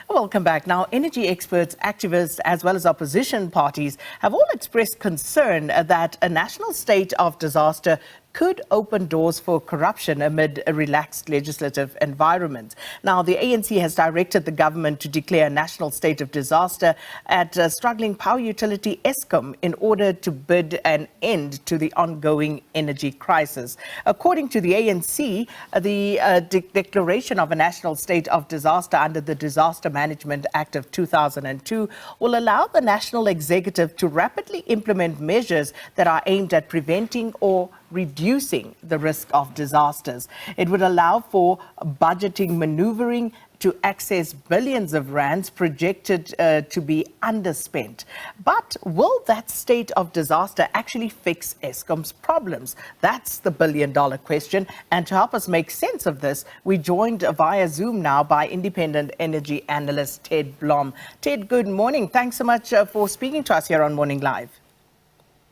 Welcome back. Now, energy experts, activists, as well as opposition parties have all expressed concern that a national state of disaster could open doors for corruption amid a relaxed legislative environment. Now, the ANC has directed the government to declare a national state of disaster at struggling power utility Eskom in order to bid an end to the ongoing energy crisis. According to the ANC, the declaration of a national state of disaster under the Disaster Management Act of 2002 will allow the national executive to rapidly implement measures that are aimed at preventing or reducing the risk of disasters. It would allow for budgeting manoeuvring to access billions of rands projected to be underspent. But will that state of disaster actually fix Eskom's problems? That's the billion-dollar question. And to help us make sense of this, we're joined via Zoom now by independent energy analyst Ted Blom. Ted, good morning. Thanks so much for speaking to us here on Morning Live.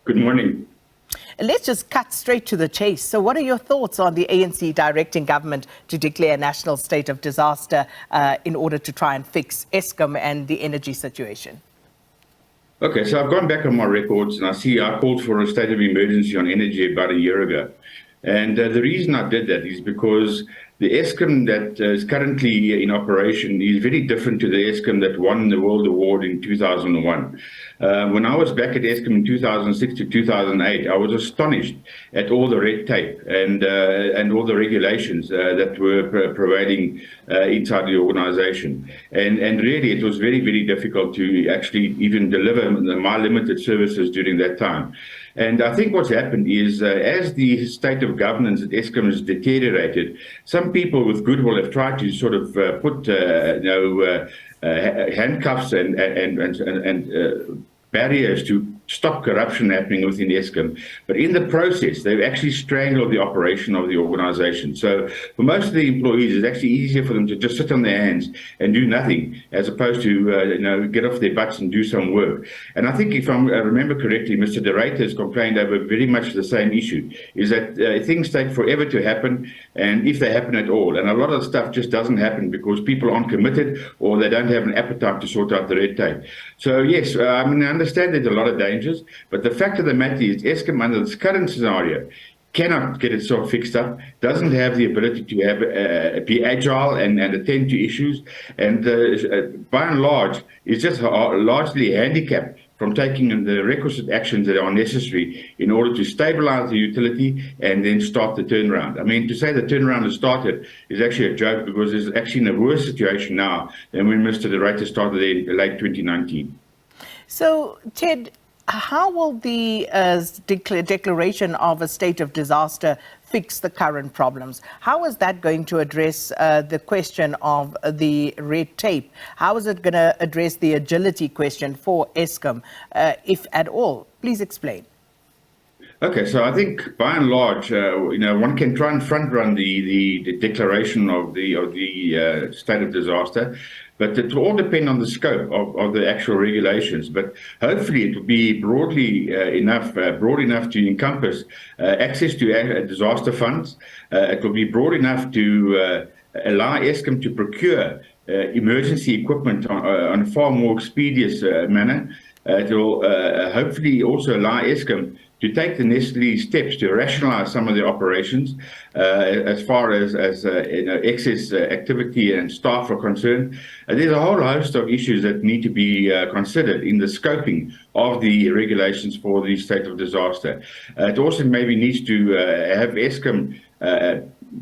Good morning. Let's just cut straight to the chase. So what are your thoughts on the ANC directing government to declare a national state of disaster in order to try and fix Eskom and the energy situation? Okay, so I've gone back on my records and I called for a state of emergency on energy about a year ago. And the reason I did that is because the Eskom that is currently in operation is very different to the Eskom that won the World Award in 2001. When I was back at Eskom in 2006 to 2008, I was astonished at all the red tape and all the regulations that were prevailing inside the organization. And really, it was very, very difficult to actually even deliver my limited services during that time. And I think what's happened is, as the state of governance at Eskom has deteriorated, some people with goodwill have tried to sort of put handcuffs and barriers to stop corruption happening within Eskom. But in the process, they've actually strangled the operation of the organization. So for most of the employees, it's actually easier for them to just sit on their hands and do nothing, as opposed to get off their butts and do some work. And I think if I remember correctly, Mr. De Ruyter has complained over very much the same issue, is that things take forever to happen, and if they happen at all. And a lot of the stuff just doesn't happen because people aren't committed or they don't have an appetite to sort out the red tape. So yes, I understand there's a lot of danger. But the fact of the matter is, Eskom, under this current scenario, cannot get itself fixed up, doesn't have the ability to have be agile and attend to issues, and by and large, is just largely handicapped from taking the requisite actions that are necessary in order to stabilize the utility and then start the turnaround. I mean, to say the turnaround has started is actually a joke, because it's actually in a worse situation now than when Mr. De Ruyter started in late 2019. So, Ted, how will the declaration of a state of disaster fix the current problems? How is that going to address the question of the red tape? How is it going to address the agility question for Eskom, if at all? Please explain. Okay, so I think by and large, one can try and front run the declaration of the state of disaster, but it will all depend on the scope of the actual regulations. But hopefully, it will be broad enough to encompass access to disaster funds. It will be broad enough to allow Eskom to procure emergency equipment on a far more expeditious manner. It will hopefully also allow Eskom to take the necessary steps to rationalize some of the operations as far as excess activity and staff are concerned. There's a whole host of issues that need to be considered in the scoping of the regulations for the state of disaster. It also maybe needs to have Eskom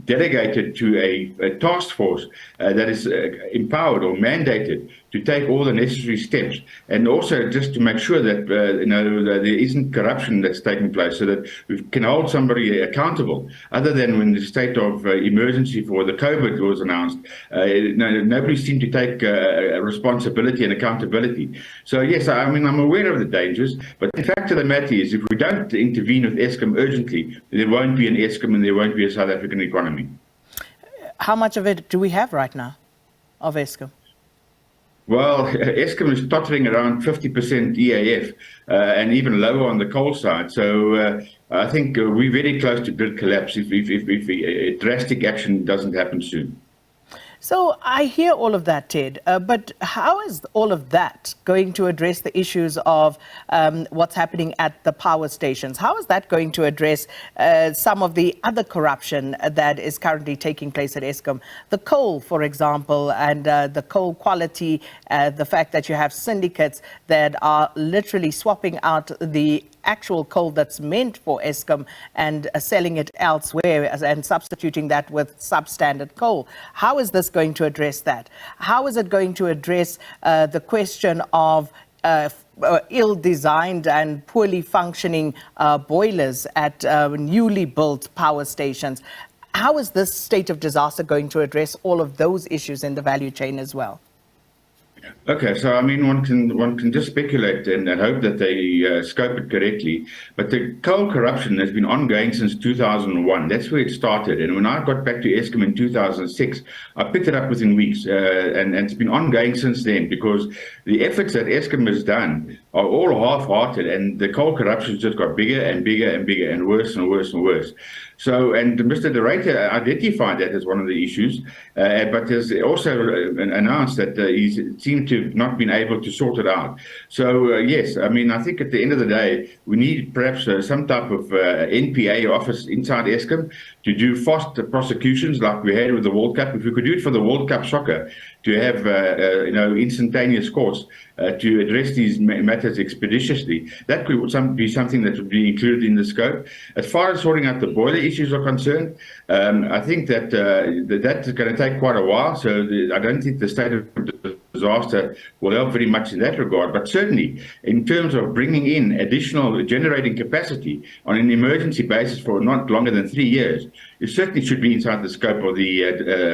delegated to a task force that is empowered or mandated to take all the necessary steps, and also just to make sure that there isn't corruption that's taking place, so that we can hold somebody accountable. Other than when the state of emergency for the COVID was announced, nobody seemed to take responsibility and accountability. So yes, I'm aware of the dangers, but the fact of the matter is, if we don't intervene with Eskom urgently, there won't be an Eskom and there won't be a South African economy. How much of it do we have right now, of Eskom? Well, Eskom is tottering around 50% EAF and even lower on the coal side. So I think we're very close to grid collapse if drastic action doesn't happen soon. So I hear all of that, Ted, but how is all of that going to address the issues of what's happening at the power stations? How is that going to address some of the other corruption that is currently taking place at Eskom? The coal, for example, and the coal quality, the fact that you have syndicates that are literally swapping out the actual coal that's meant for Eskom and selling it elsewhere and substituting that with substandard coal. How is this going to address that? How is it going to address the question of ill-designed and poorly functioning boilers at newly built power stations? How is this state of disaster going to address all of those issues in the value chain as well? Okay, so I mean, one can just speculate and hope that they scope it correctly. But the coal corruption has been ongoing since 2001. That's where it started. And when I got back to Eskom in 2006, I picked it up within weeks, and it's been ongoing since then, because the efforts that Eskom has done are all half-hearted, and the coal corruption just got bigger and bigger and bigger and worse and worse and worse. So, and Mr. De Ruyter identified that as one of the issues, but has also announced that he seemed to have not been able to sort it out. So, yes, I mean, I think at the end of the day, we need perhaps some type of NPA office inside Eskom to do fast prosecutions like we had with the World Cup. If we could do it for the World Cup soccer, to have instantaneous courts to address these matters expeditiously, that could be something that would be included in the scope. As far as sorting out the boiler issues are concerned, I think that that's going to take quite a while. So I don't think the state of disaster will help very much in that regard. But certainly, in terms of bringing in additional generating capacity on an emergency basis for not longer than 3 years, it certainly should be inside the scope of the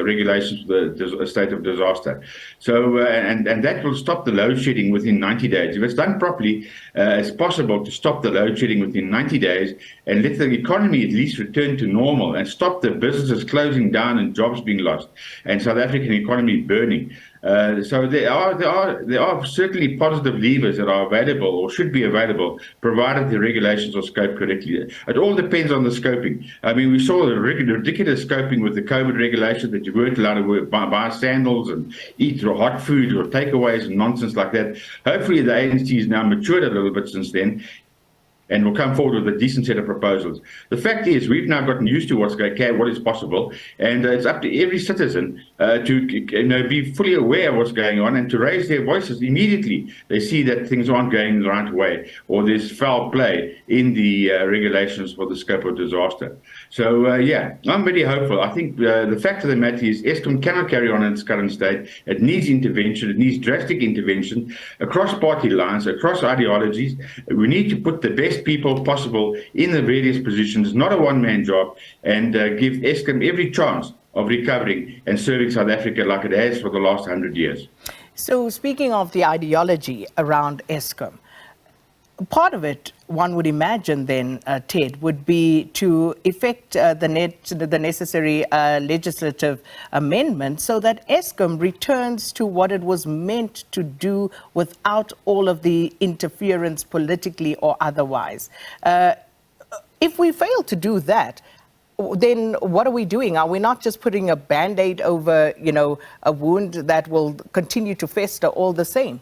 regulations of the state of disaster. So, and that will stop the load shedding within 90 days. If it's done properly, it's possible to stop the load shedding within 90 days and let the economy at least return to normal and stop the businesses closing down and jobs being lost and South African economy burning. So there are certainly positive levers that are available or should be available, provided the regulations are scoped correctly. It all depends on the scoping. I mean, we saw the ridiculous scoping with the COVID regulation that you weren't allowed to buy sandals and eat hot food or takeaways and nonsense like that. Hopefully the ANC has now matured a little bit since then and will come forward with a decent set of proposals. The fact is, we've now gotten used to what is possible, and it's up to every citizen to be fully aware of what's going on and to raise their voices immediately they see that things aren't going the right way or there's foul play in the regulations for the scope of disaster. So, yeah, I'm very hopeful. I think the fact of the matter is Eskom cannot carry on in its current state. It needs intervention. It needs drastic intervention across party lines, across ideologies. We need to put the best people possible in the various positions, not a one-man job, and give Eskom every chance of recovering and serving South Africa like it has for the last 100 years. So speaking of the ideology around Eskom, part of it, one would imagine then, Ted, would be to effect the necessary legislative amendment so that Eskom returns to what it was meant to do without all of the interference politically or otherwise. If we fail to do that, then what are we doing? Are we not just putting a Band-Aid over, a wound that will continue to fester all the same?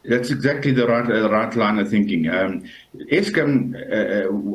That's exactly the right line of thinking. Eskom,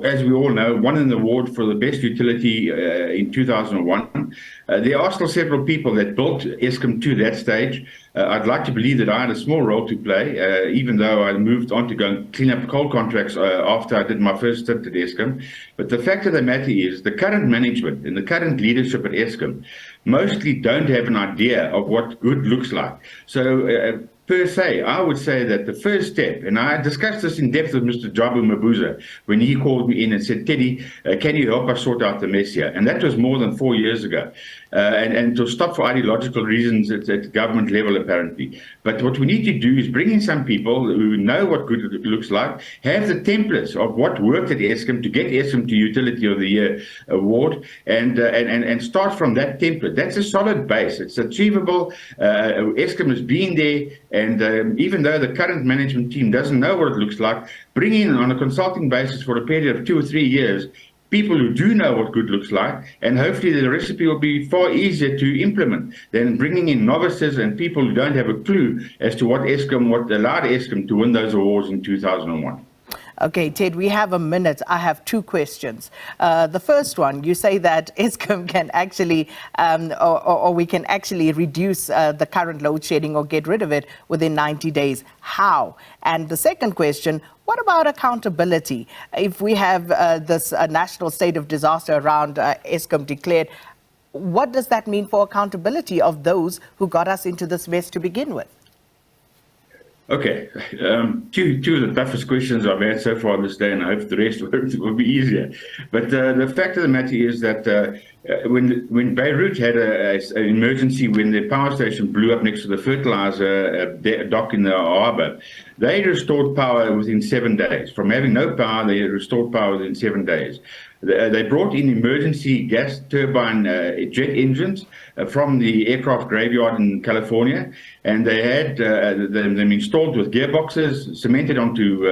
as we all know, won an award for the best utility in 2001. There are still several people that built Eskom to that stage. I'd like to believe that I had a small role to play, even though I moved on to go and clean up coal contracts after I did my first stint at Eskom. But the fact of the matter is the current management and the current leadership at Eskom mostly don't have an idea of what good looks like. So, per se, I would say that the first step, and I discussed this in depth with Mr. Jabu Mabuza when he called me in and said, Teddy, can you help us sort out the mess here? And that was more than 4 years ago. And to stop for ideological reasons at government level, apparently. But what we need to do is bring in some people who know what good looks like, have the templates of what worked at Eskom to get Eskom to Utility of the Year award, and start from that template. That's a solid base. It's achievable. Eskom has been there, and even though the current management team doesn't know what it looks like, bring in on a consulting basis for a period of 2 or 3 years people who do know what good looks like, and hopefully the recipe will be far easier to implement than bringing in novices and people who don't have a clue as to what allowed Eskom to win those awards in 2001. Okay, Ted, we have a minute. I have two questions. The first one, you say that Eskom can actually, or we can actually reduce the current load shedding or get rid of it within 90 days. How? And the second question, what about accountability? If we have this national state of disaster around Eskom declared, what does that mean for accountability of those who got us into this mess to begin with? Okay, two of the toughest questions I've had so far this day, and I hope the rest will be easier. But the fact of the matter is that when Beirut had an emergency, when the power station blew up next to the fertilizer dock in the harbour, they restored power within 7 days. From having no power, they restored power within 7 days. They brought in emergency gas turbine jet engines from the aircraft graveyard in California, and they had them installed with gearboxes, cemented onto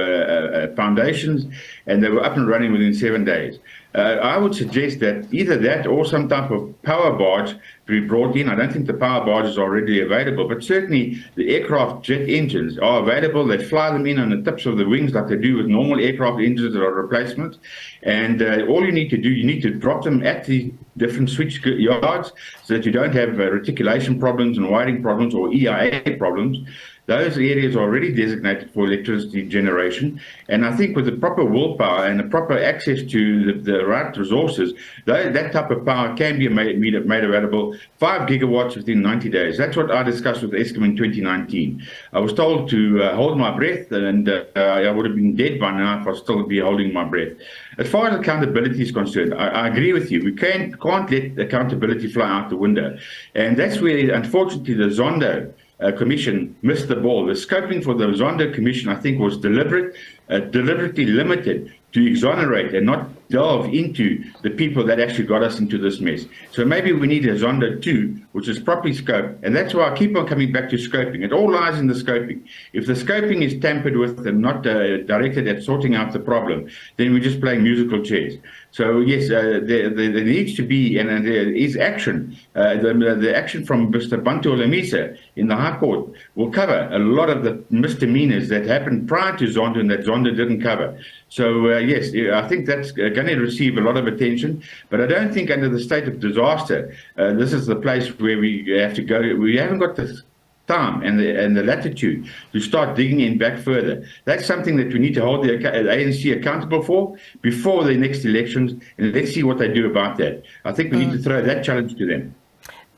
foundations, and they were up and running within 7 days. I would suggest that either that or some type of power barge be brought in. I don't think the power barge is already available, but certainly the aircraft jet engines are available. They fly them in on the tips of the wings like they do with normal aircraft engines that are replacements. And all you need to do, you need to drop them at the different switch yards so that you don't have reticulation problems and wiring problems or EIA problems. Those areas are already designated for electricity generation. And I think with the proper willpower and the proper access to the right resources, that type of power can be made available, 5 gigawatts within 90 days. That's what I discussed with Eskom in 2019. I was told to hold my breath, and I would have been dead by now if I still be holding my breath. As far as accountability is concerned, I agree with you. We can't let accountability fly out the window. And that's where, unfortunately, the Zondo Commission missed the ball. The scoping for the Zondo Commission, I think, was deliberately limited to exonerate and not delve into the people that actually got us into this mess. So maybe we need a Zondo 2, which is properly scoped, and that's why I keep on coming back to scoping. It all lies in the scoping. If the scoping is tampered with and not directed at sorting out the problem, then we're just playing musical chairs. So yes, there needs to be, and there is action. The action from Mr. Bantu Olamisa in the High Court will cover a lot of the misdemeanors that happened prior to Zondo and that Zondo didn't cover. So yes, I think that's going to receive a lot of attention, but I don't think under the state of disaster, this is the place where we have to go. We haven't got the time and the latitude to start digging in back further. That's something that we need to hold the ANC accountable for before the next elections, and let's see what they do about that. I think we need to throw that challenge to them.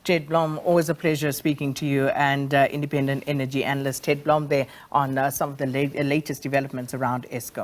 Ted Blom, always a pleasure speaking to you, and independent energy analyst Ted Blom there on some of the latest developments around Eskom.